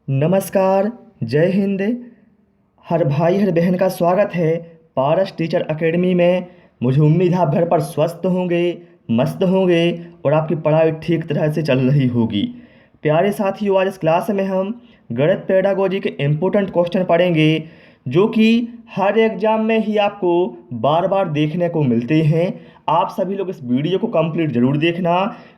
नमस्कार। जय हिंद। हर भाई हर बहन का स्वागत है पारस टीचर एकेडमी में। मुझे उम्मीद है आप घर पर स्वस्थ होंगे, मस्त होंगे और आपकी पढ़ाई ठीक तरह से चल रही होगी। प्यारे साथियों, आज इस क्लास में हम गणित पेडागोजी के इम्पोर्टेंट क्वेश्चन पढ़ेंगे जो कि हर एग्जाम में ही आपको बार बार देखने को मिलते हैं। आप सभी लोग इस वीडियो को कंप्लीट ज़रूर देखना,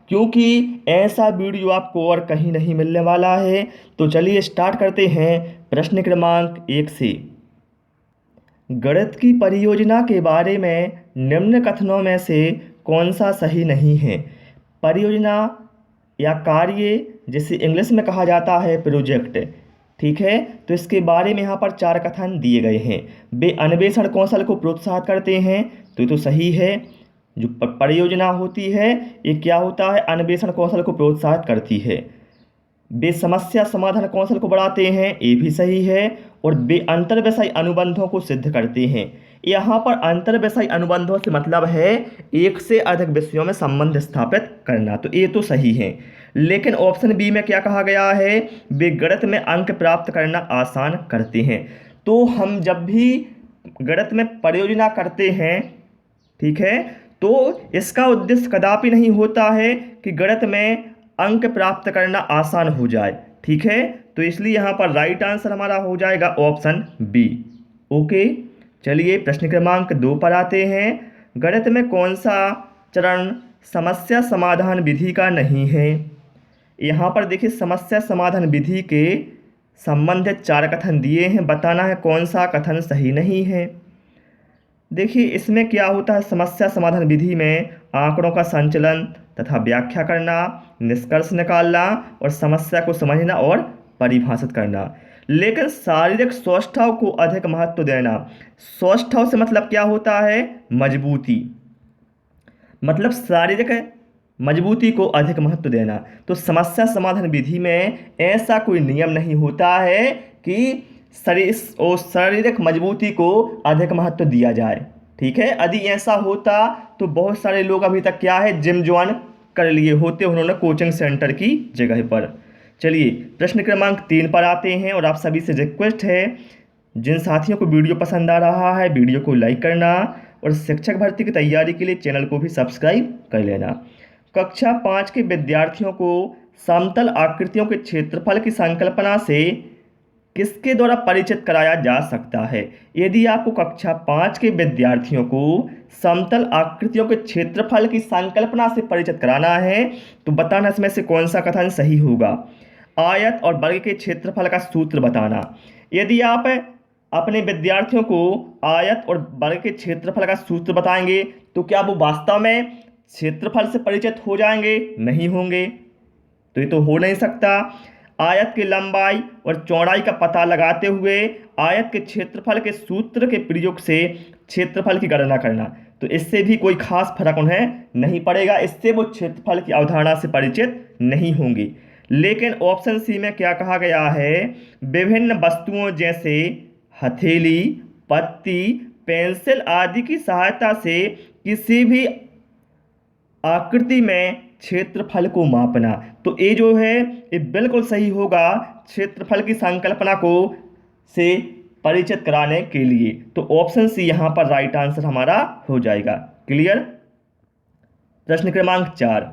क्योंकि ऐसा वीडियो आपको और कहीं नहीं मिलने वाला है। तो चलिए स्टार्ट करते हैं प्रश्न क्रमांक 1 से। गणित की परियोजना के बारे में निम्न कथनों में से कौन सा सही नहीं है। परियोजना या कार्य, जिसे इंग्लिश में कहा जाता है प्रोजेक्ट, ठीक है। तो इसके बारे में यहाँ पर 4 कथन दिए गए हैं। वे अन्वेषण कौशल को प्रोत्साहित करते हैं, तो ये तो सही है। जो परियोजना होती है ये क्या होता है, अन्वेषण कौशल को प्रोत्साहित करती है। वे समस्या समाधान कौशल को बढ़ाते हैं, ये भी सही है। और वे अंतर विषय अनुबंधों को सिद्ध करते हैं। यहाँ पर अंतर विषय अनुबंधों से मतलब है एक से अधिक विषयों में संबंध स्थापित करना, तो ये तो सही है। लेकिन ऑप्शन बी में क्या कहा गया है, वे गणित में अंक प्राप्त करना आसान करते हैं। तो हम जब भी गणित में परियोजना करते हैं, ठीक है, तो इसका उद्देश्य कदापि नहीं होता है कि गणित में अंक प्राप्त करना आसान हो जाए, ठीक है। तो इसलिए यहाँ पर राइट आंसर हमारा हो जाएगा ऑप्शन बी। ओके, चलिए प्रश्न क्रमांक 2 पर आते हैं। गणित में कौन सा चरण समस्या समाधान विधि का नहीं है। यहाँ पर देखिए समस्या समाधान विधि के संबंधित 4 कथन दिए हैं, बताना है कौन सा कथन सही नहीं है। देखिए इसमें क्या होता है, समस्या समाधान विधि में आंकड़ों का संचलन तथा व्याख्या करना, निष्कर्ष निकालना और समस्या को समझना और परिभाषित करना। लेकिन शारीरिक सौष्ठव को अधिक महत्व देना। सौष्ठव से मतलब क्या होता है, मजबूती, मतलब शारीरिक मजबूती को अधिक महत्व देना। तो समस्या समाधान विधि में ऐसा कोई नियम नहीं होता है कि शारीरिक मजबूती को अधिक महत्व दिया जाए, ठीक है। यदि ऐसा होता तो बहुत सारे लोग अभी तक क्या है, जिम ज्वाइन कर लिए होते उन्होंने कोचिंग सेंटर की जगह पर। चलिए प्रश्न क्रमांक 3 पर आते हैं और आप सभी से रिक्वेस्ट है, जिन साथियों को वीडियो पसंद आ रहा है वीडियो को लाइक करना और शिक्षक भर्ती की तैयारी के लिए चैनल को भी सब्सक्राइब कर लेना। कक्षा 5 के विद्यार्थियों को समतल आकृतियों के क्षेत्रफल की संकल्पना से किसके द्वारा परिचित कराया जा सकता है। यदि आपको कक्षा 5 के विद्यार्थियों को समतल आकृतियों के क्षेत्रफल की संकल्पना से परिचित कराना है तो बताना इसमें से कौन सा कथन सही होगा। आयत और वर्ग के क्षेत्रफल का सूत्र बताना। यदि आप अपने विद्यार्थियों को आयत और वर्ग के क्षेत्रफल का सूत्र बताएंगे तो क्या वो वास्तव में क्षेत्रफल से परिचित हो जाएंगे, नहीं होंगे। तो ये तो हो नहीं सकता। आयत की लंबाई और चौड़ाई का पता लगाते हुए आयत के क्षेत्रफल के सूत्र के प्रयोग से क्षेत्रफल की गणना करना, तो इससे भी कोई खास फर्क उन्हें नहीं पड़ेगा, इससे वो क्षेत्रफल की अवधारणा से परिचित नहीं होंगे। लेकिन ऑप्शन सी में क्या कहा गया है, विभिन्न वस्तुओं जैसे हथेली, पत्ती, पेंसिल आदि की सहायता से किसी भी आकृति में क्षेत्रफल को मापना। तो ये जो है ये बिल्कुल सही होगा, क्षेत्रफल की संकल्पना को से परिचित कराने के लिए। तो ऑप्शन सी यहाँ पर राइट आंसर हमारा हो जाएगा। क्लियर। प्रश्न क्रमांक 4,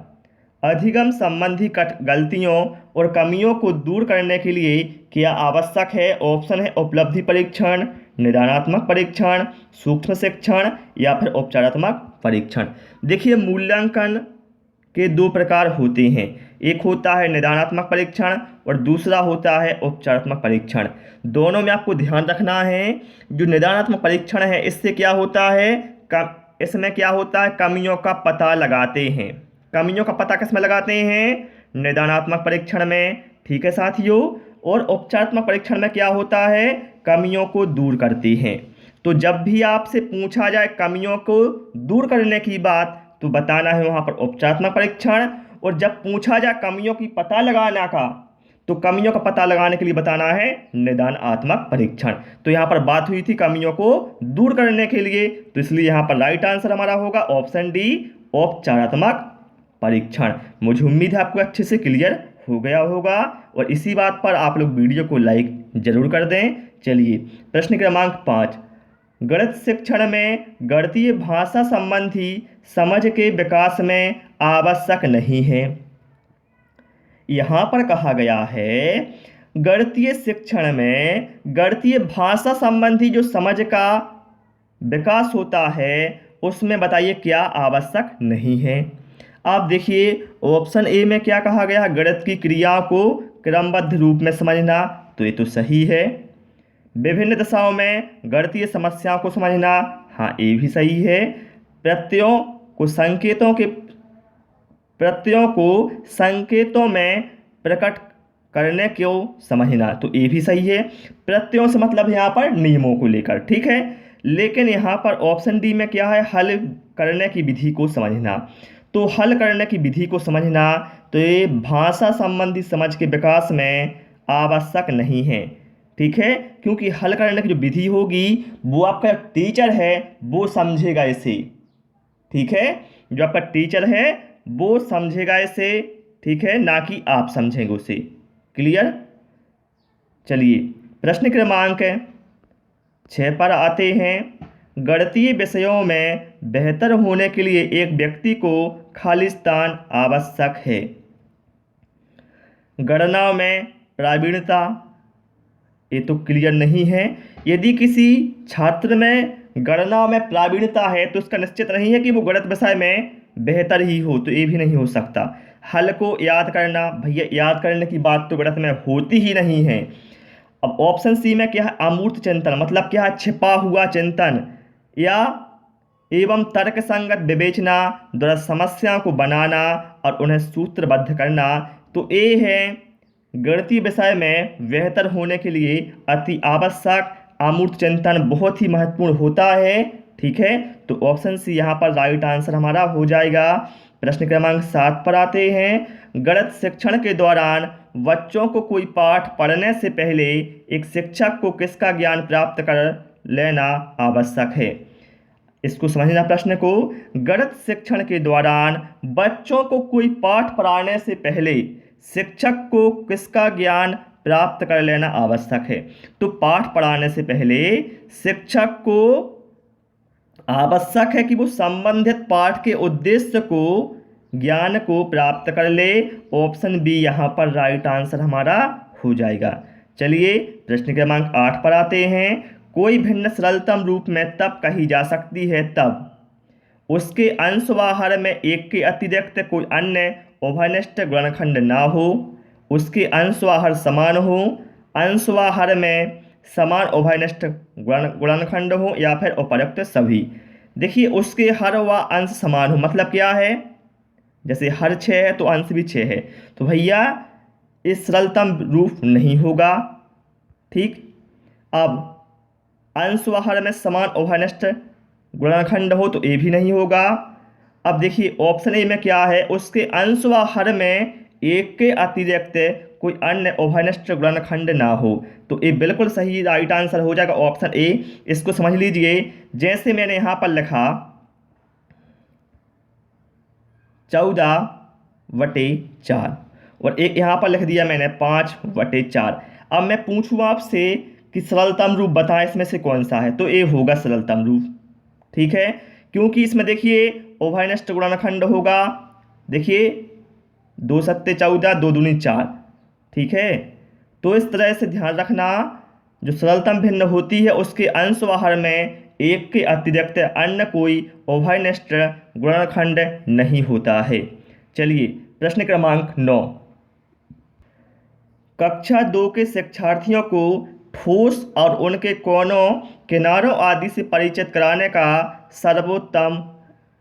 अधिगम संबंधी गलतियों और कमियों को दूर करने के लिए क्या आवश्यक है। ऑप्शन है उपलब्धि परीक्षण, निदानात्मक परीक्षण, सूक्ष्म शिक्षण या फिर उपचारात्मक परीक्षण। देखिए मूल्यांकन के 2 प्रकार होते हैं, एक होता है निदानात्मक परीक्षण और दूसरा होता है उपचारात्मक परीक्षण। दोनों में आपको ध्यान रखना है, जो निदानात्मक परीक्षण है इससे क्या होता है, इसमें क्या होता है, कमियों का पता लगाते हैं। कमियों का पता किस में लगाते हैं, निदानात्मक परीक्षण में, ठीक है साथियों। और उपचारात्मक परीक्षण में क्या होता है, कमियों को दूर करते हैं। तो जब भी आपसे पूछा जाए कमियों को दूर करने की बात तो बताना है वहाँ पर उपचारात्मक परीक्षण, और जब पूछा जाए कमियों की पता लगाना का तो कमियों का पता लगाने के लिए बताना है निदानात्मक परीक्षण। तो यहाँ पर बात हुई थी कमियों को दूर करने के लिए, तो इसलिए यहाँ पर राइट आंसर हमारा होगा ऑप्शन डी, उपचारात्मक परीक्षण। मुझे उम्मीद है आपको अच्छे से क्लियर हो गया होगा। और इसी बात पर आप लोग वीडियो को लाइक जरूर कर दें। चलिए प्रश्न क्रमांक 5, गणित शिक्षण में गणितीय भाषा संबंधी समझ के विकास में आवश्यक नहीं है। यहाँ पर कहा गया है गणितीय शिक्षण में गणितीय भाषा संबंधी जो समझ का विकास होता है उसमें बताइए क्या आवश्यक नहीं है। आप देखिए ऑप्शन ए में क्या कहा गया, गणित की क्रियाओं को क्रमबद्ध रूप में समझना, तो ये तो सही है। विभिन्न दिशाओं में गणितीय समस्याओं को समझना, हाँ ये भी सही है। प्रत्ययों को संकेतों में प्रकट करने को समझना, तो ये भी सही है। प्रत्ययों से मतलब यहाँ पर नियमों को लेकर, ठीक है। लेकिन यहाँ पर ऑप्शन डी में क्या है, हल करने की विधि को समझना, तो हल करने की विधि को समझना तो ये भाषा संबंधी समझ के विकास में आवश्यक नहीं है, ठीक है। क्योंकि हल करने की जो विधि होगी वो आपका टीचर है वो समझेगा इसे, ठीक है। जो आपका टीचर है वो समझेगा इसे, ठीक है, ना कि आप समझेंगे उसे। क्लियर। चलिए प्रश्न क्रमांक 6 पर आते हैं। गणितीय विषयों में बेहतर होने के लिए एक व्यक्ति को खालिस्तान आवश्यक है। गणनाओं में प्रावीण्यता, ये तो क्लियर नहीं है। यदि किसी छात्र में गणनाओं में प्रावीण्यता है तो उसका निश्चित नहीं है कि वो गणित विषय में बेहतर ही हो, तो ये भी नहीं हो सकता। हल को याद करना, भैया याद करने की बात तो गणित में होती ही नहीं है। अब ऑप्शन सी में क्या है, अमूर्त चिंतन, मतलब क्या है, छिपा हुआ चिंतन या एवं तर्क संगत विवेचना द्वारा समस्याओं को बनाना और उन्हें सूत्रबद्ध करना, तो ये है गणितीय विषय में बेहतर होने के लिए अति आवश्यक। अमूर्त चिंतन बहुत ही महत्वपूर्ण होता है, ठीक है। तो ऑप्शन सी यहाँ पर राइट आंसर हमारा हो जाएगा। प्रश्न क्रमांक 7 पर आते हैं। गणित शिक्षण के दौरान बच्चों को कोई पाठ पढ़ने से पहले एक शिक्षक को किसका ज्ञान प्राप्त कर लेना आवश्यक है। इसको समझना प्रश्न को। गणित शिक्षण के दौरान बच्चों को कोई पाठ पढ़ाने से पहले शिक्षक को किसका ज्ञान प्राप्त कर लेना आवश्यक है। तो पाठ पढ़ाने से पहले शिक्षक को आवश्यक है कि वो संबंधित पाठ के उद्देश्य को, ज्ञान को प्राप्त कर ले। ऑप्शन बी यहाँ पर राइट आंसर हमारा हो जाएगा। चलिए प्रश्न क्रमांक 8 पर आते हैं। कोई भिन्न सरलतम रूप में तब कही जा सकती है तब उसके अंशवाहर में एक के अतिरिक्त कोई अन्य उभयनिष्ठ गुणनखंड ना हो, उसके अंशवाहर समान हो, अंशवाहर में समान उभयनिष्ठ गुणनखंड हो, या फिर उपर्युक्त सभी। देखिए उसके हर व अंश समान हो, मतलब क्या है, जैसे हर 6 है तो अंश भी 6 है, तो भैया इस सरलतम रूप नहीं होगा, ठीक। अब अंशवाहर में समान उभयनिष्ठ गुणनखंड हो, तो ये भी नहीं होगा। अब देखिए ऑप्शन ए में क्या है, उसके अंशवाहर में एक के अतिरिक्त कोई अन्य उभयनिष्ठ गुणनखंड ना हो, तो ये बिल्कुल सही राइट आंसर हो जाएगा ऑप्शन ए। इसको समझ लीजिए, जैसे मैंने यहाँ पर लिखा 14/4 और एक यहाँ पर लिख दिया मैंने 5/4। अब मैं पूछूँ आपसे कि सरलतम रूप बताएं इसमें से कौन सा है, तो ये होगा सरलतम रूप, ठीक है। क्योंकि इसमें देखिए उभयनिष्ठ गुणनखंड होगा, देखिए 2 सत्ते 14, 2 दूनी 4, ठीक है। तो इस तरह से ध्यान रखना, जो सरलतम भिन्न होती है उसके अंशवाहर में एक के अतिरिक्त अन्य कोई उभयनिष्ठ गुणनखंड नहीं होता है। चलिए प्रश्न क्रमांक 9। कक्षा 2 के शिक्षार्थियों को ठोस और उनके कोनों, किनारों आदि से परिचित कराने का सर्वोत्तम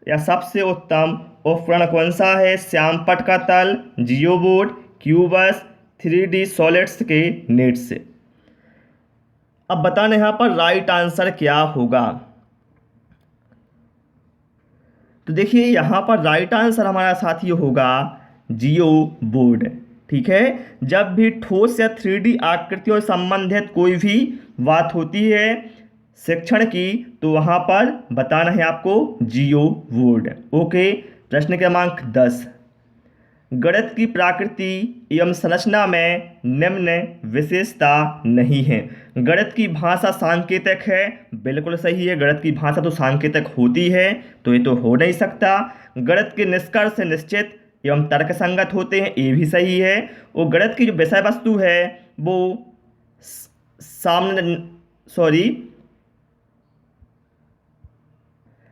या सबसे उत्तम उपकरण कौन सा है। श्यामपट्ट का तल, जियोबोर्ड, क्यूबस, 3D सॉलिड्स के नेट्स। अब बताना यहाँ पर राइट आंसर क्या होगा। तो देखिए यहाँ पर राइट आंसर हमारा साथी होगा जियोबोर्ड, ठीक है। जब भी ठोस या 3D आकृतियों से संबंधित कोई भी बात होती है शिक्षण की, तो वहाँ पर बताना है आपको जियोबोर्ड। ओके। प्रश्न क्रमांक 10। गणित की प्रकृति एवं संरचना में निम्न विशेषता नहीं है। गणित की भाषा सांकेतिक है, बिल्कुल सही है। गणित की भाषा तो सांकेतिक होती है, तो ये तो हो नहीं सकता। गणित के निष्कर्ष निश्चित एवं तर्कसंगत होते हैं, ये भी सही है। और गणित की जो विषय वस्तु है वो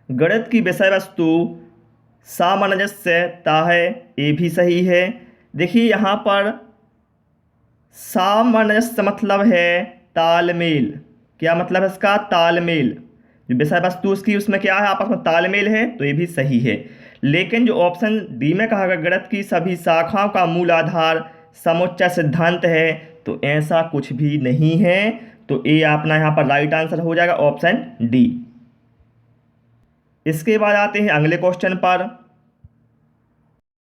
गणित की विषय वस्तु सामंजस्यता है, ये भी सही है। देखिए यहाँ पर सामंजस्य मतलब है तालमेल। क्या मतलब है इसका? तालमेल। जो विषय वस्तु उसकी उसमें क्या है, आपस में तालमेल है, तो ये भी सही है। लेकिन जो ऑप्शन डी में कहा गया गणित की सभी शाखाओं का मूल आधार समुच्चय सिद्धांत है, तो ऐसा कुछ भी नहीं है। तो ये अपना यहाँ पर राइट आंसर हो जाएगा ऑप्शन डी। इसके बाद आते हैं अगले क्वेश्चन पर।